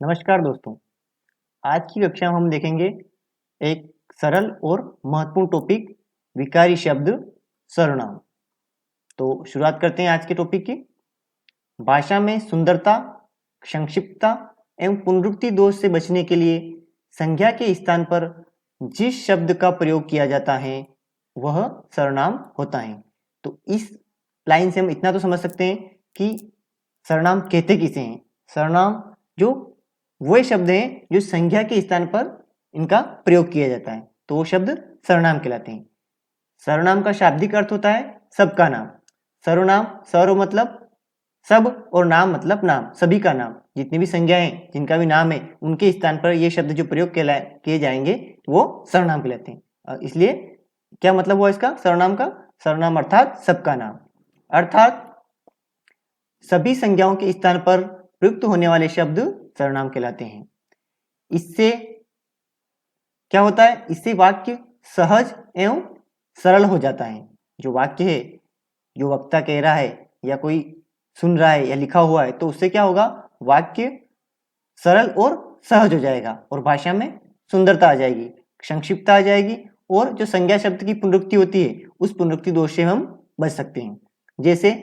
नमस्कार दोस्तों। आज की कक्षा में हम देखेंगे एक सरल और महत्वपूर्ण टॉपिक विकारी शब्द सर्वनाम। तो शुरुआत करते हैं आज के टॉपिक की। भाषा में सुंदरता, संक्षिप्तता एवं पुनरुक्ति दोष से बचने के लिए संज्ञा के स्थान पर जिस शब्द का प्रयोग किया जाता है वह सर्वनाम होता है। तो इस लाइन से हम इतना तो समझ सकते हैं कि सर्वनाम कहते किसे हैं। सर्वनाम जो वो शब्द हैं जो संज्ञा के स्थान पर इनका प्रयोग किया जाता है, तो वो शब्द सर्वनाम कहलाते हैं। सर्वनाम का शाब्दिक अर्थ होता है सबका नाम। सर्वनाम, सर्व मतलब सब और नाम मतलब नाम, सभी का नाम। जितनी भी संज्ञाएं जिनका भी नाम है उनके स्थान पर ये शब्द जो प्रयोग किए जाएंगे वो सर्वनाम कहलाते हैं। इसलिए क्या मतलब हुआ इसका सर्वनाम का? सर्वनाम अर्थात सबका नाम, अर्थात सभी संज्ञाओं के स्थान पर प्रयुक्त होने वाले शब्द सर्वनाम कहलाते हैं। इससे क्या होता है? इससे वाक्य सहज एवं सरल हो जाता है। जो वाक्य है, जो वक्ता कह रहा है या कोई सुन रहा है या लिखा हुआ है, तो उससे क्या होगा? वाक्य सरल और सहज हो जाएगा और भाषा में सुंदरता आ जाएगी, संक्षिप्तता आ जाएगी और जो संज्ञा शब्द की पुनरुक्ति होती है उस पुनरुक्ति दोष से हम बच सकते हैं। जैसे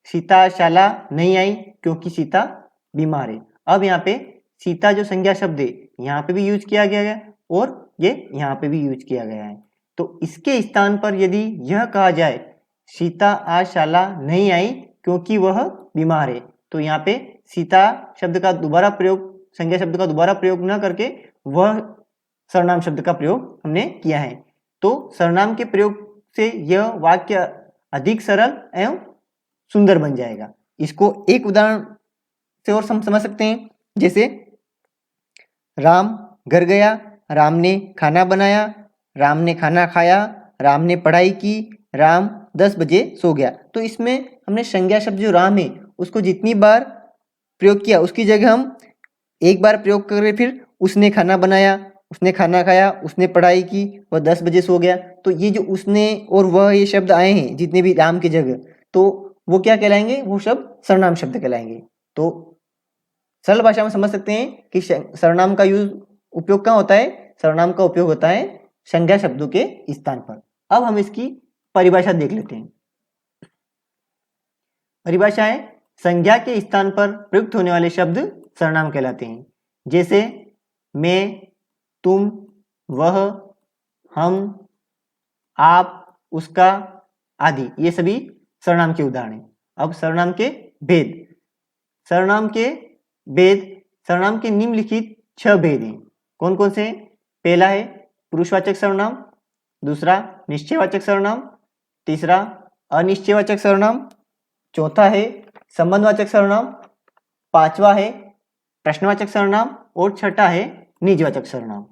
सीता शाला नहीं आई क्योंकि सीता बीमार है। अब यहाँ पे सीता जो संज्ञा शब्द है यहाँ पे भी यूज किया गया है और ये यहाँ पे भी यूज किया गया है। तो इसके स्थान पर यदि यह कहा जाए सीता आज शाला नहीं आई क्योंकि वह बीमार है, तो यहाँ पे सीता शब्द का दोबारा प्रयोग, संज्ञा शब्द का दोबारा प्रयोग न करके वह सर्वनाम शब्द का प्रयोग हमने किया है। तो सर्वनाम के प्रयोग से यह वाक्य अधिक सरल एवं सुंदर बन जाएगा। इसको एक उदाहरण से और समझ सकते हैं। जैसे राम घर गया, राम ने खाना बनाया, राम ने खाना खाया, राम ने पढ़ाई की, राम 10 बजे सो गया। तो इसमें हमने संज्ञा शब्द जो राम है उसको जितनी बार प्रयोग किया उसकी जगह हम एक बार प्रयोग करें, फिर उसने खाना बनाया, उसने खाना खाया, उसने पढ़ाई की, वह 10 बजे सो गया। तो ये जो उसने और वह ये शब्द आए हैं जितने भी राम की जगह, तो वो क्या कहलाएंगे? वो शब्द सर्वनाम शब्द कहलाएंगे। तो सरल भाषा में समझ सकते हैं कि सर्वनाम का उपयोग कहाँ होता है? सर्वनाम का उपयोग होता है संज्ञा शब्दों के स्थान पर। अब हम इसकी परिभाषा देख लेते हैं। परिभाषा है संज्ञा के स्थान पर प्रयुक्त होने वाले शब्द सर्वनाम कहलाते हैं। जैसे मैं, तुम, वह, हम, आप, उसका आदि, ये सभी सर्वनाम के उदाहरण हैं। अब सर्वनाम के भेद। सर्वनाम के भेद, सर्वनाम के निम्नलिखित 6 भेद हैं। कौन कौन से? पहला है पुरुषवाचक सर्वनाम, दूसरा निश्चयवाचक सर्वनाम, तीसरा अनिश्चयवाचक सर्वनाम, चौथा है संबंधवाचक सर्वनाम, पांचवा है प्रश्नवाचक सर्वनाम और छठा है निजवाचक सर्वनाम।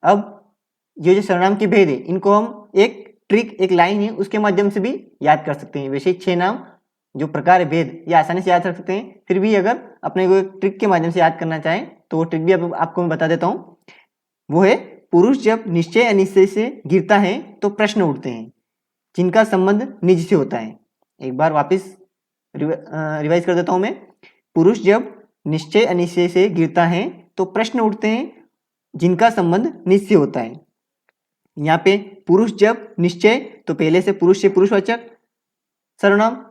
अब ये जो सर्वनाम के भेद है इनको हम एक ट्रिक, एक लाइन है उसके माध्यम से भी याद कर सकते हैं। वैसे 6 नाम जो प्रकार है भेद ये आसानी से याद रख सकते हैं, फिर भी अगर अपने को एक ट्रिक के माध्यम से याद करना चाहें तो वो ट्रिक भी आपको मैं बता देता हूँ। वो है पुरुष जब निश्चय अनिश्चय से गिरता है तो प्रश्न उठते हैं जिनका संबंध निज से होता है। एक बार वापस रिवाइज कर देता हूं मैं। पुरुष जब निश्चय अनिश्चय से गिरता है तो प्रश्न उठते हैं जिनका संबंध निज से होता है। यहाँ पे पुरुष जब निश्चय, तो पहले से पुरुष से पुरुषवाचक सर्वनाम,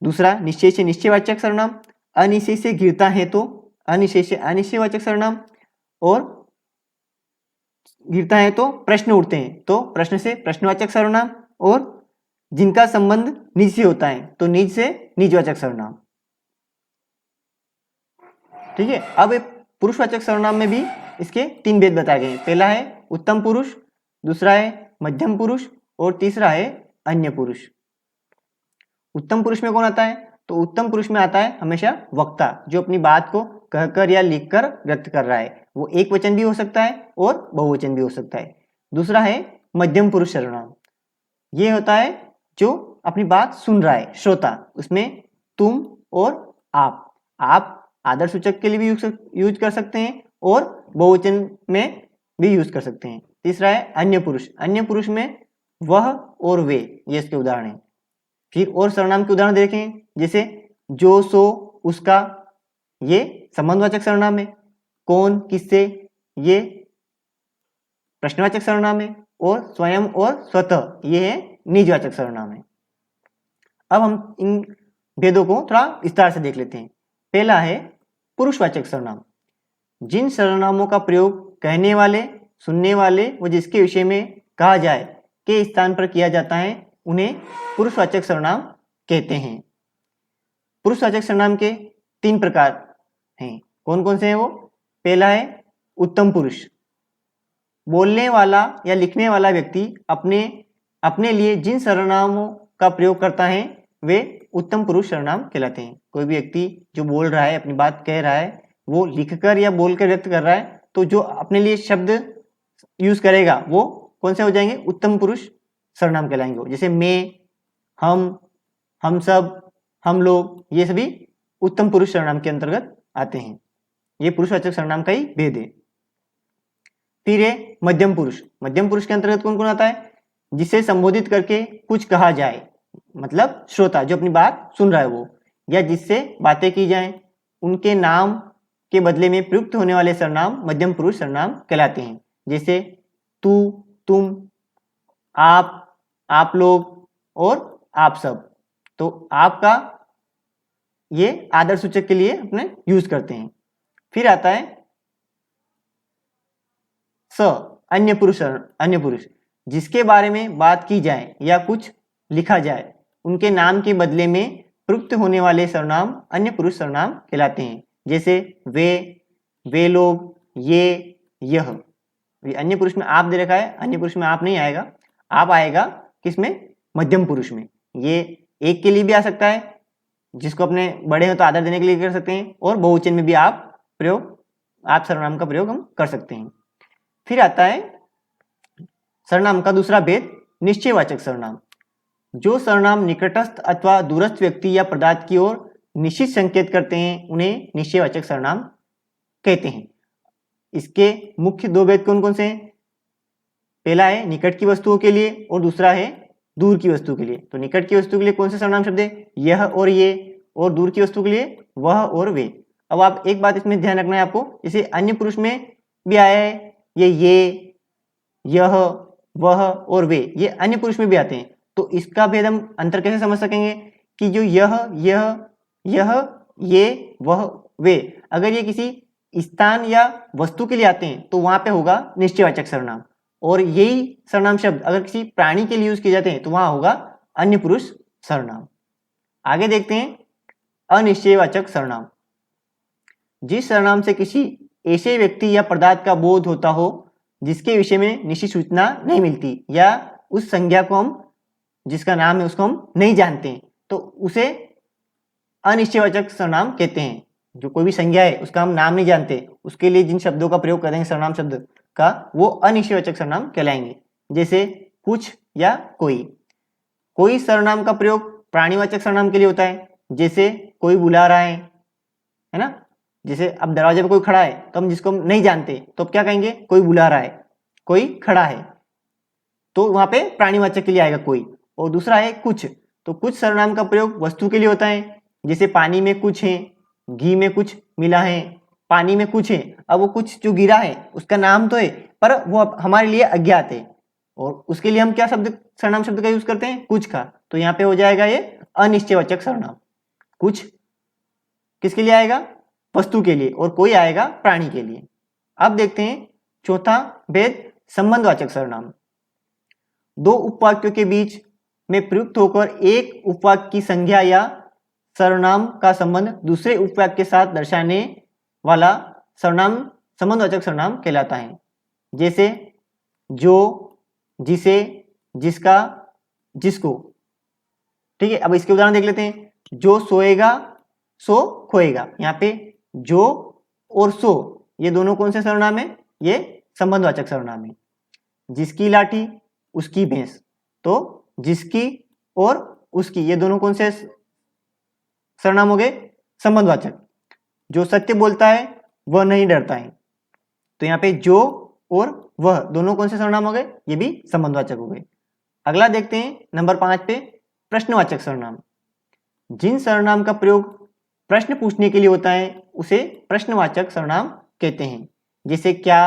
दूसरा निश्चय से निश्चयवाचक सर्वनाम, अनिश्चय से गिरता है तो अनिश्चय से अनिश्चयवाचक सर्वनाम, और गिरता है तो प्रश्न उठते हैं तो प्रश्न से प्रश्नवाचक सर्वनाम, और जिनका संबंध निज से होता है तो निज से निजवाचक सर्वनाम। ठीक है। अब पुरुषवाचक सर्वनाम में भी इसके 3 भेद बताए गए हैं। पहला है उत्तम पुरुष, दूसरा है मध्यम पुरुष और तीसरा है अन्य पुरुष। उत्तम पुरुष में कौन आता है? तो उत्तम पुरुष में आता है हमेशा वक्ता, जो अपनी बात को कहकर या लिखकर व्यक्त कर रहा है। वो एक वचन भी हो सकता है और बहुवचन भी हो सकता है। दूसरा है मध्यम पुरुष सर्वनाम, ये होता है जो अपनी बात सुन रहा है, श्रोता। उसमें तुम और आप आदर सूचक के लिए भी यूज कर सकते हैं और बहुवचन में भी यूज कर सकते हैं। तीसरा है अन्य पुरुष। अन्य पुरुष में वह और वे, ये इसके उदाहरण हैं। फिर और सर्वनाम के उदाहरण देखें, जैसे जो, सो, उसका, ये संबंधवाचक सर्वनाम है। कौन, किससे, ये प्रश्नवाचक सर्वनाम है। और स्वयं और स्वतः ये है निजवाचक सर्वनाम है। अब हम इन भेदों को थोड़ा विस्तार से देख लेते हैं। पहला है पुरुषवाचक सर्वनाम। जिन सर्वनामों का प्रयोग कहने वाले, सुनने वाले व जिसके विषय में कहा जाए के स्थान पर किया जाता है उन्हें पुरुषवाचक सर्वनाम कहते हैं। पुरुषवाचक सर्वनाम के 3 प्रकार हैं। कौन कौन से हैं वो? पहला है उत्तम पुरुष। बोलने वाला या लिखने वाला व्यक्ति अपने लिए जिन सर्वनामों का प्रयोग करता है वे उत्तम पुरुष सर्वनाम कहलाते हैं। कोई भी व्यक्ति जो बोल रहा है, अपनी बात कह रहा है, वो लिखकर या बोलकर व्यक्त कर रहा है, तो जो अपने लिए शब्द यूज करेगा वो कौन से हो जाएंगे? उत्तम पुरुष सर्वनाम कहलाएंगे। जैसे मैं, हम सब, हम लोग, ये सभी उत्तम पुरुष सर्वनाम के अंतर्गत आते हैं। ये पुरुषवाचक सर्वनाम का ही भेद है। फिर है मध्यम पुरुष। मध्यम पुरुष के अंतर्गत कौन कौन आता है? जिसे संबोधित करके कुछ कहा जाए, मतलब श्रोता जो अपनी बात सुन रहा है वो, या जिससे बातें की जाएं, उनके नाम के बदले में प्रयुक्त होने वाले सर्वनाम मध्यम पुरुष सर्वनाम कहलाते हैं। जैसे तू, तुम, आप लोग और आप सब। तो आपका ये आदर सूचक के लिए अपने यूज करते हैं। फिर आता है स, अन्य पुरुष, जिसके बारे में बात की जाए या कुछ लिखा जाए, उनके नाम के बदले में प्रयुक्त होने वाले सर्वनाम अन्य पुरुष सर्वनाम कहलाते हैं। जैसे वे लोग, ये, यह। अन्य पुरुष में आप दे रखा है, अन्य पुरुष में आप नहीं आएगा। आप आएगा किसमें? मध्यम पुरुष में। ये एक के लिए भी आ सकता है, जिसको अपने बड़े हो तो आदर देने के लिए कर सकते हैं, और बहुवचन में भी आप सर्वनाम का प्रयोग हम कर सकते हैं। फिर आता है सर्वनाम का दूसरा भेद, निश्चयवाचक सर्वनाम। जो सर्वनाम निकटस्थ अथवा दूरस्थ व्यक्ति या पदार्थ की ओर निश्चित संकेत करते हैं उन्हें निश्चयवाचक सर्वनाम कहते हैं। इसके मुख्य 2 भेद कौन कौन से हैं? पहला है निकट की वस्तुओं के लिए और दूसरा है दूर की वस्तु के लिए। तो निकट की वस्तु के लिए कौन से सर्वनाम शब्द है? यह और ये। और दूर की वस्तु के लिए वह और वे। अब आप एक बात इसमें ध्यान रखना है आपको, जैसे अन्य पुरुष में भी आया है ये, यह, वह और वे, ये अन्य पुरुष में भी आते हैं। तो इसका भेद हम अंतर कैसे समझ सकेंगे कि जो यह, ये, वह, वे, अगर ये किसी स्थान या वस्तु के लिए आते हैं तो वहां पे होगा निश्चयवाचक सर्वनाम। और यही सर्वनाम शब्द अगर किसी प्राणी के लिए यूज किए जाते हैं तो वहां होगा अन्य पुरुष सर्वनाम। आगे देखते हैं अनिश्चयवाचक सर्वनाम। जिस सर्वनाम से किसी ऐसे व्यक्ति या पदार्थ का बोध होता हो जिसके विषय में निश्चित सूचना नहीं मिलती, या उस संज्ञा को हम, जिसका नाम है उसको हम नहीं जानते हैं, तो उसे अनिश्चयवाचक सर्वनाम कहते हैं। जो कोई भी संज्ञा है उसका हम नाम नहीं जानते, उसके लिए जिन शब्दों का प्रयोग करेंगे सर्वनाम शब्द का, वो अनिश्चयवाचक सर्वनाम कहलाएंगे। जैसे कुछ या कोई सर्वनाम का प्रयोग प्राणीवाचक सर्वनाम के लिए होता है। जैसे कोई बुला रहा है ना। जैसे अब दरवाजे पे कोई खड़ा है तो हम जिसको हम नहीं जानते तो अब क्या कहेंगे? कोई बुला रहा है, कोई खड़ा है, तो वहां पे प्राणीवाचक के लिए आएगा कोई। और दूसरा है कुछ। तो कुछ सर्वनाम का प्रयोग वस्तु के लिए होता है। जैसे पानी में कुछ है, घी में कुछ मिला है, पानी में कुछ है। अब वो कुछ जो गिरा है उसका नाम तो है पर वो हमारे लिए अज्ञात है, और उसके लिए हम क्या सर्वनाम शब्द का यूज करते हैं? कुछ का। तो यहाँ पे हो जाएगा ये अनिश्चयवाचक सर्वनाम। कुछ किसके लिए आएगा? वस्तु के लिए, और कोई आएगा प्राणी के लिए। अब देखते हैं चौथा भेद, संबंधवाचक सर्वनाम। 2 उपवाक्यों के बीच में प्रयुक्त होकर एक उपवाक्य की संज्ञा या सर्वनाम का संबंध दूसरे उपवाक्य के साथ दर्शाने वाला सर्वनाम संबंधवाचक सर्वनाम कहलाता है। जैसे जो, जिसे, जिसका, जिसको। ठीक है, अब इसके उदाहरण देख लेते हैं। जो सोएगा सो खोएगा। यहाँ पे जो और सो ये दोनों कौन से सर्वनाम है? ये संबंधवाचक सर्वनाम है। जिसकी लाठी, उसकी भैंस। तो जिसकी और उसकी ये दोनों कौन से सर्वनाम हो गए? संबंधवाचक। जो सत्य बोलता है वह नहीं डरता है। तो यहाँ पे जो और वह दोनों कौन से सर्वनाम हो गए? ये भी संबंधवाचक हो गए। अगला देखते हैं नंबर 5 पे, प्रश्नवाचक सर्वनाम। जिन सर्वनाम का प्रयोग प्रश्न पूछने के लिए होता है उसे प्रश्नवाचक सर्वनाम कहते हैं। जैसे क्या,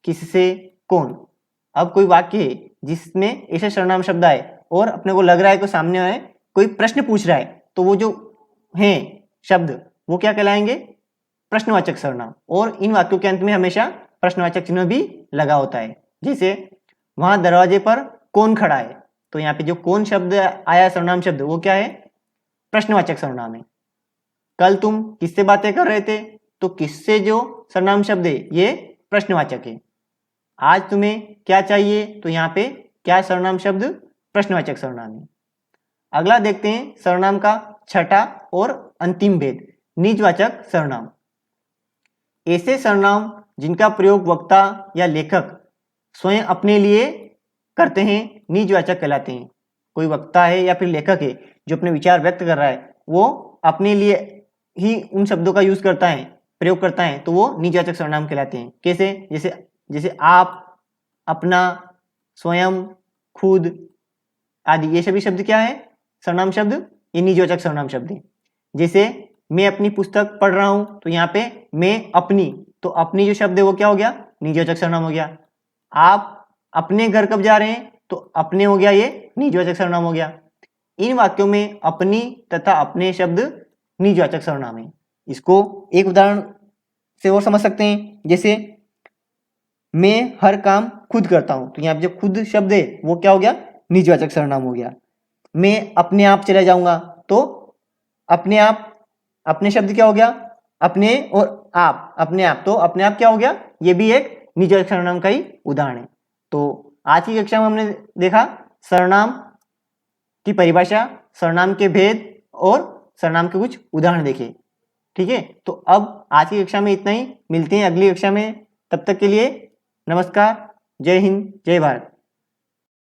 किससे, कौन। अब कोई वाक्य है जिसमें ऐसा सर्वनाम शब्द आए और अपने को लग रहा है कि सामने आए कोई प्रश्न पूछ रहा है, तो वो जो है शब्द वो क्या कहलाएंगे? प्रश्नवाचक सर्वनाम। और इन वाक्यों के अंत में हमेशा प्रश्नवाचक चिन्ह भी लगा होता है। जैसे वहां दरवाजे पर कौन खड़ा है, तो यहाँ पे जो कौन शब्द आया सर्वनाम शब्द वो क्या है? प्रश्नवाचक सर्वनाम है। कल तुम किससे बातें कर रहे थे, तो किससे जो सर्वनाम शब्द है ये प्रश्नवाचक है। आज तुम्हें क्या चाहिए, तो यहाँ पे क्या सर्वनाम शब्द? प्रश्नवाचक सर्वनाम है। अगला देखते हैं सर्वनाम का छठा और अंतिम भेद, निजवाचक सर्वनाम। ऐसे सर्वनाम जिनका प्रयोग वक्ता या लेखक स्वयं अपने लिए करते हैं निजवाचक कहलाते हैं। कोई वक्ता है या फिर लेखक है जो अपने विचार व्यक्त कर रहा है, वो अपने लिए ही उन शब्दों का यूज करता है, प्रयोग करता है, तो वो निजवाचक सर्वनाम कहलाते हैं। कैसे? जैसे जैसे आप, अपना, स्वयं, खुद आदि, ये सभी शब्द क्या है? सर्वनाम शब्द, ये निजवाचक सर्वनाम शब्द है। जैसे मैं अपनी पुस्तक पढ़ रहा हूं, तो यहाँ पे मैं अपनी, तो अपनी जो शब्द है वो क्या हो गया? निजवाचक सर्वनाम हो गया। आप अपने घर कब जा रहे हैं, तो अपने हो गया, ये निजवाचक सर्वनाम हो गया। इन वाक्यों में अपनी तथा अपने शब्द निजवाचक सर्वनाम है। इसको एक उदाहरण से और समझ सकते हैं। जैसे मैं हर काम खुद करता हूं, तो यहाँ पे जो खुद शब्द है वो क्या हो गया? निजवाचक सर्वनाम हो गया। मैं अपने आप चला जाऊंगा, तो अपने आप, अपने शब्द क्या हो गया? अपने और आप, अपने आप, तो अपने आप क्या हो गया? ये भी एक निजवाचक सर्वनाम का ही उदाहरण है। तो आज की कक्षा में हमने देखा सर्वनाम की परिभाषा, सर्वनाम के भेद और सर्वनाम के कुछ उदाहरण देखे। ठीक है, तो अब आज की कक्षा में इतना ही। मिलते हैं अगली कक्षा में, तब तक के लिए नमस्कार, जय हिंद, जय भारत।